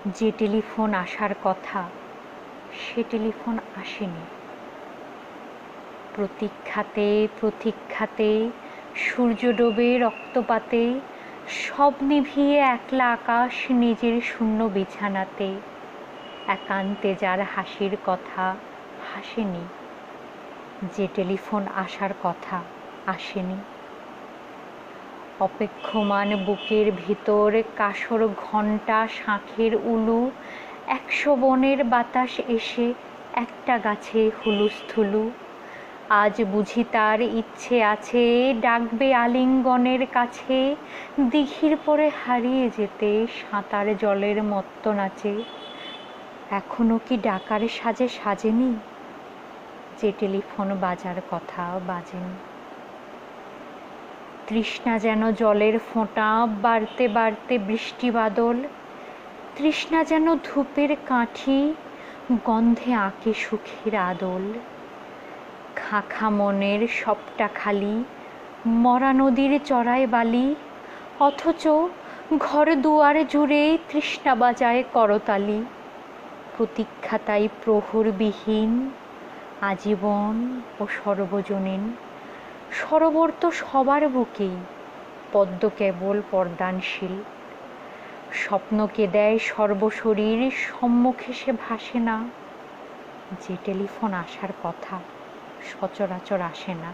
যে টেলিফোন আসার কথা সে টেলিফোন আসেনি। প্রতীক্ষাতে প্রতীক্ষাতে সূর্য ডোবে রক্তপাতে, সব নিভিয়ে একলা আকাশ নিজের শূন্য বিছানাতে। একান্তে যার হাসির কথা হাসেনি, যে টেলিফোন আসার কথা আসেনি। অপেক্ষমান বুকের ভিতর কাসর ঘণ্টা শাঁখের উলু, 100 বনের বাতাস এসে একটা গাছে হুলুস্থুলু। আজ বুঝি তার ইচ্ছে আছে ডাকবে আলিঙ্গনের কাছে, দিঘির পরে হারিয়ে যেতে সাঁতার জলের মত্ত নাচে। এখনো কি ডাকার সাজে সাজেনি, যে টেলিফোন বাজার কথা বাজেনি। তৃষ্ণা যেন জলের ফোঁটা বাড়তে বাড়তে বৃষ্টি বাদল, তৃষ্ণা যেন ধূপের কাঠি গন্ধে আঁকে সুখের আদল। খাঁখা মনের সবটা খালি মরা নদীর চড়াই বালি, অথচ ঘর দুয়ার জুড়ে তৃষ্ণা বাজায় করতালি। প্রতীক্ষা তাই প্রহরবিহীন, আজীবন ও সর্বজনীন। সরোবর তো সবার বুকেই, পদ্ম কেবল পর্দানশীল। স্বপ্নকে দেয় সর্বশরীর, সম্মুখে সে ভাসে না, যে টেলিফোন আসার কথা সচরাচর আসে না।